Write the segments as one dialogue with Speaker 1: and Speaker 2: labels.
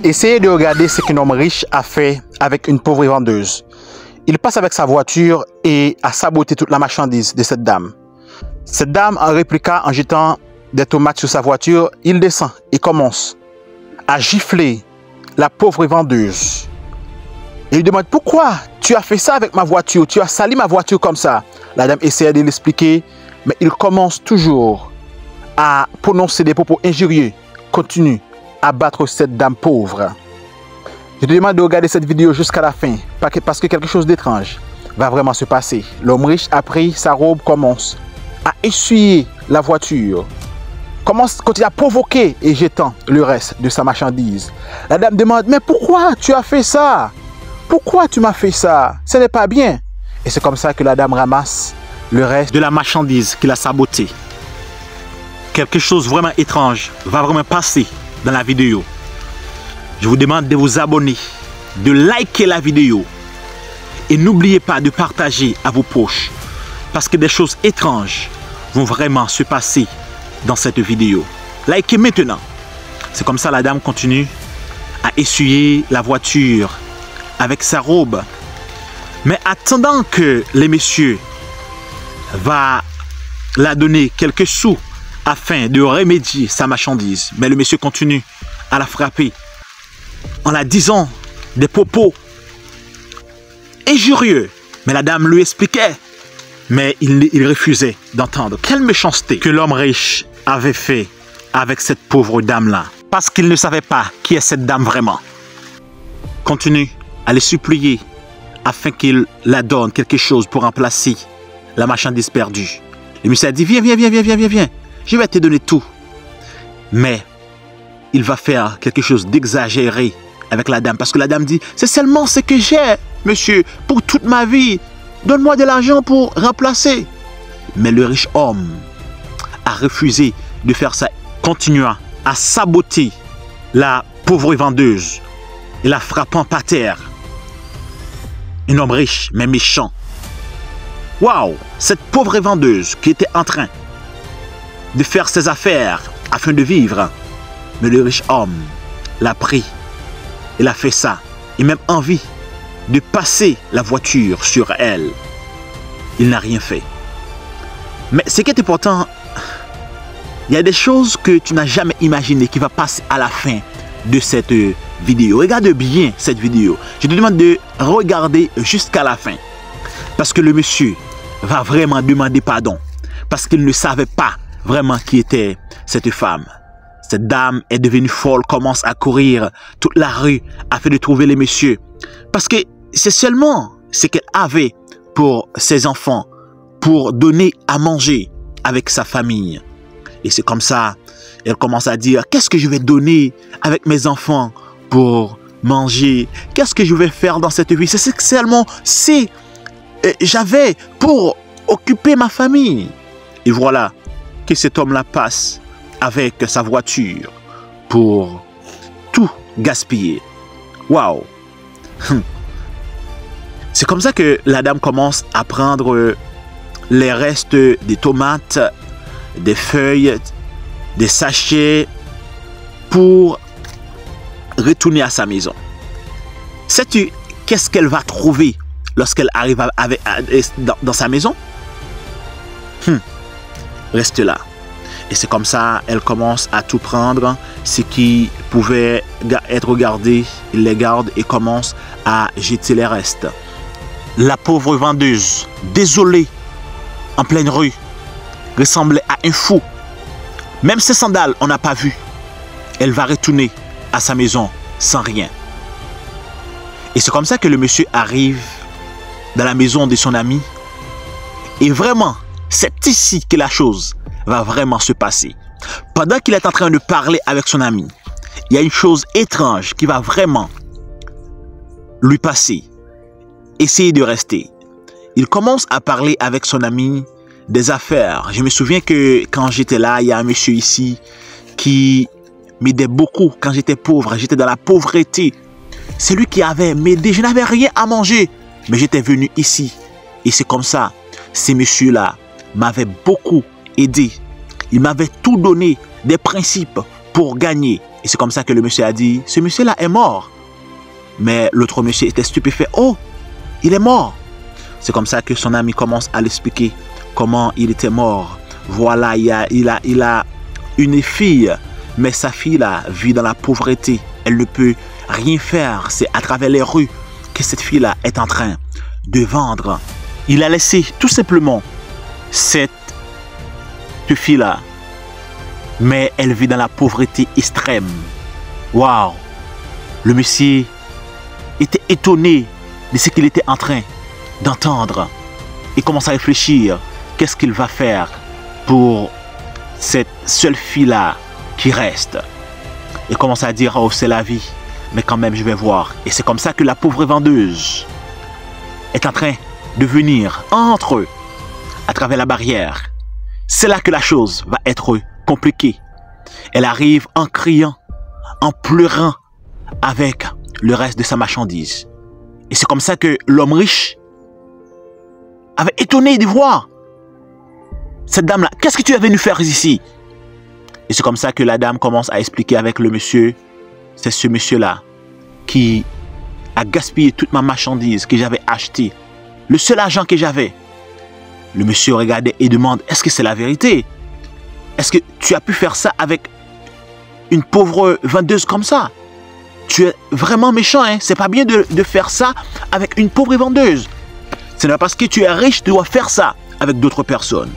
Speaker 1: Essayez de regarder ce qu'un homme riche a fait avec une pauvre vendeuse. Il passe avec sa voiture et a saboté toute la marchandise de cette dame. Cette dame, en répliqua en jetant des tomates sur sa voiture, il descend et commence à gifler la pauvre vendeuse. Et lui demande: pourquoi tu as fait ça avec ma voiture? Tu as sali ma voiture comme ça. La dame essaie de l'expliquer, mais il commence toujours à prononcer des propos injurieux. Continue à battre cette dame pauvre. Je te demande de regarder cette vidéo jusqu'à la fin, parce que quelque chose d'étrange va vraiment se passer. L'homme riche a pris sa robe, commence à essuyer la voiture, continue à provoquer et jetant le reste de sa marchandise. La dame demande: mais pourquoi tu as fait ça? Pourquoi tu m'as fait ça? Ce n'est pas bien. Et c'est comme ça que la dame ramasse le reste de la marchandise qu'il a sabotée. Quelque chose vraiment étrange va vraiment passer dans la vidéo. Je vous demande de vous abonner, de liker la vidéo et n'oubliez pas de partager à vos proches, parce que des choses étranges vont vraiment se passer dans cette vidéo. Likez maintenant. C'est comme ça la dame continue à essuyer la voiture avec sa robe. Mais attendant que les messieurs va la donner quelques sous afin de remédier sa marchandise, mais le monsieur continue à la frapper en la disant des propos injurieux. Mais la dame lui expliquait, mais il refusait d'entendre. Quelle méchanceté que l'homme riche avait fait avec cette pauvre dame-là, parce qu'il ne savait pas qui est cette dame vraiment. Continue à les supplier afin qu'il la donne quelque chose pour remplacer la marchandise perdue. Le monsieur a dit: viens, je vais te donner tout. Mais il va faire quelque chose d'exagéré avec la dame, parce que la dame dit: c'est seulement ce que j'ai, monsieur, pour toute ma vie. Donne-moi de l'argent pour remplacer. Mais le riche homme a refusé de faire ça, continuant à saboter la pauvre vendeuse et la frappant par terre. Un homme riche mais méchant. Waouh! Cette pauvre vendeuse qui était en train de faire ses affaires afin de vivre, mais le riche homme l'a pris. Il a fait ça. Et même envie de passer la voiture sur elle. Il n'a rien fait. Mais ce qui est important, il y a des choses que tu n'as jamais imaginées qui va passer à la fin de cette vidéo. Regarde bien cette vidéo. Je te demande de regarder jusqu'à la fin. Parce que le monsieur va vraiment demander pardon. Parce qu'il ne savait pas vraiment qui était cette femme. Cette dame est devenue folle, commence à courir toute la rue afin de trouver les messieurs. Parce que c'est seulement ce qu'elle avait pour ses enfants, pour donner à manger avec sa famille. Et c'est comme ça, elle commence à dire: qu'est-ce que je vais donner avec mes enfants pour manger? Qu'est-ce que je vais faire dans cette vie? C'est seulement si j'avais pour occuper ma famille. Et voilà que cet homme-là passe avec sa voiture pour tout gaspiller. Waouh! C'est comme ça que la dame commence à prendre les restes des tomates, des feuilles, des sachets pour retourner à sa maison. Sais-tu qu'est-ce qu'elle va trouver lorsqu'elle arrive dans sa maison? Reste là. Et c'est comme ça, elle commence à tout prendre, ce qui pouvait être gardé, il les garde et commence à jeter les restes. La pauvre vendeuse, désolée, en pleine rue, ressemblait à un fou. Même ses sandales, on n'a pas vu. Elle va retourner à sa maison sans rien. Et c'est comme ça que le monsieur arrive dans la maison de son ami. Et vraiment, c'est ici que la chose va vraiment se passer. Pendant qu'il est en train de parler avec son ami, il y a une chose étrange qui va vraiment lui passer. Essayez de rester. Il commence à parler avec son ami des affaires. Je me souviens que quand j'étais là, il y a un monsieur ici qui m'aidait beaucoup quand j'étais pauvre. J'étais dans la pauvreté. C'est lui qui avait m'aidé. Je n'avais rien à manger, mais j'étais venu ici. Et c'est comme ça, ces messieurs-là m'avaient beaucoup aidé. Ils m'avaient tout donné, des principes pour gagner. Et c'est comme ça que le monsieur a dit, ce monsieur-là est mort. Mais l'autre monsieur était stupéfait. Oh, il est mort. C'est comme ça que son ami commence à l'expliquer comment il était mort. Voilà, il a une fille, mais sa fille-là vit dans la pauvreté. Elle ne peut rien faire. C'est à travers les rues que cette fille-là est en train de vendre. Il a laissé tout simplement cette fille-là, mais elle vit dans la pauvreté extrême. Waouh! Le monsieur était étonné de ce qu'il était en train d'entendre et commence à réfléchir. Qu'est-ce qu'il va faire pour cette seule fille-là qui reste? Et commence à dire, oh, c'est la vie, mais quand même, je vais voir. Et c'est comme ça que la pauvre vendeuse est en train de venir entre eux à travers la barrière. C'est là que la chose va être compliquée. Elle arrive en criant, en pleurant avec le reste de sa marchandise. Et c'est comme ça que l'homme riche avait étonné de voir cette dame-là. Qu'est-ce que tu es venu faire ici? Et c'est comme ça que la dame commence à expliquer avec le monsieur. C'est ce monsieur-là qui a gaspillé toute ma marchandise que j'avais achetée. Le seul argent que j'avais. Le monsieur regardait et demande, est-ce que c'est la vérité? Est-ce que tu as pu faire ça avec une pauvre vendeuse comme ça? Tu es vraiment méchant, hein? C'est pas bien de faire ça avec une pauvre vendeuse. Ce n'est pas parce que tu es riche, tu dois faire ça avec d'autres personnes.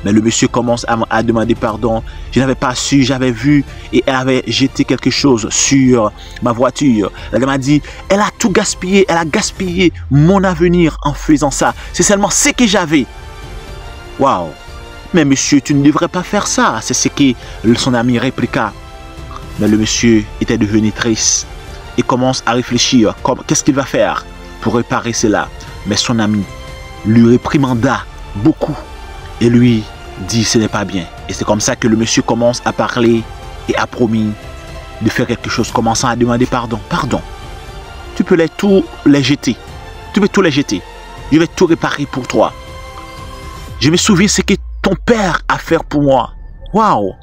Speaker 1: Mais le monsieur commence à demander pardon. Je n'avais pas su, j'avais vu et elle avait jeté quelque chose sur ma voiture. La dame a dit, elle a tout gaspillé, elle a gaspillé mon avenir en faisant ça. C'est seulement ce que j'avais. Waouh! Mais monsieur, tu ne devrais pas faire ça. C'est ce que son ami répliqua. Mais le monsieur était devenu triste et commence à réfléchir. Qu'est-ce qu'il va faire pour réparer cela? Mais son ami lui réprimanda beaucoup et lui dit ce n'est pas bien. Et c'est comme ça que le monsieur commence à parler et a promis de faire quelque chose, commençant à demander pardon. Pardon. Tu peux tous les jeter. Tu peux tous les jeter. Je vais tout réparer pour toi. Je me souviens ce que ton père a fait pour moi. Waouh!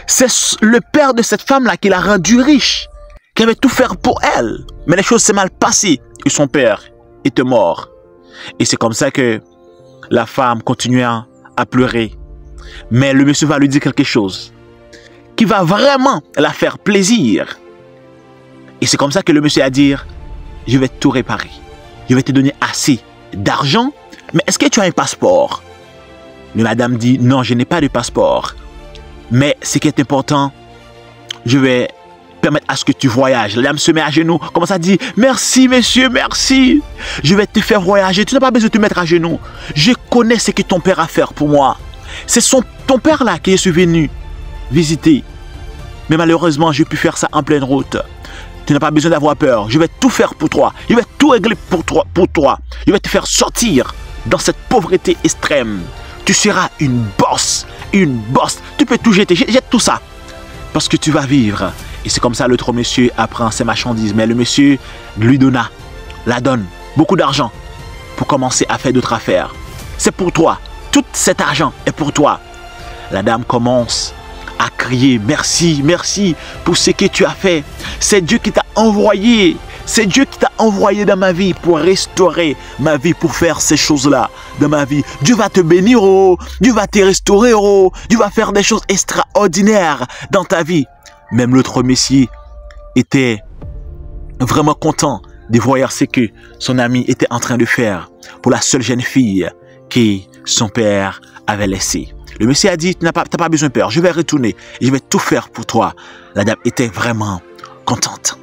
Speaker 1: C'est le père de cette femme-là qui l'a rendu riche, qui avait tout fait pour elle. Mais les choses s'est mal passées et son père était mort. Et c'est comme ça que la femme continue à pleurer. Mais le monsieur va lui dire quelque chose qui va vraiment la faire plaisir. Et c'est comme ça que le monsieur a dit, je vais tout réparer. Je vais te donner assez d'argent. Mais est-ce que tu as un passeport? Mais madame dit, non, je n'ai pas de passeport. Mais ce qui est important, je vais permettre à ce que tu voyages. La dame se met à genoux, commence à dire, merci monsieur, merci. Je vais te faire voyager, tu n'as pas besoin de te mettre à genoux. Je connais ce que ton père a fait pour moi. C'est ton père là qui est venu visiter. Mais malheureusement, j'ai pu faire ça en pleine route. Tu n'as pas besoin d'avoir peur. Je vais tout faire pour toi. Je vais tout régler pour toi. Je vais te faire sortir dans cette pauvreté extrême. Tu seras une bosse. Une bosse. Tu peux tout jeter. Jette tout ça. Parce que tu vas vivre. Et c'est comme ça l'autre monsieur apprend ses marchandises. Mais le monsieur lui la donne beaucoup d'argent pour commencer à faire d'autres affaires. C'est pour toi. Tout cet argent est pour toi. La dame commence à crier merci, merci pour ce que tu as fait. C'est Dieu qui t'a envoyé. C'est Dieu qui t'a envoyé dans ma vie pour restaurer ma vie, pour faire ces choses-là dans ma vie. Dieu va te bénir, oh. Dieu va te restaurer, oh. Dieu va faire des choses extraordinaires dans ta vie. Même l'autre monsieur était vraiment content de voir ce que son ami était en train de faire pour la seule jeune fille que son père avait laissée. Le monsieur a dit, tu n'as pas besoin de peur, je vais retourner et je vais tout faire pour toi. La dame était vraiment contente.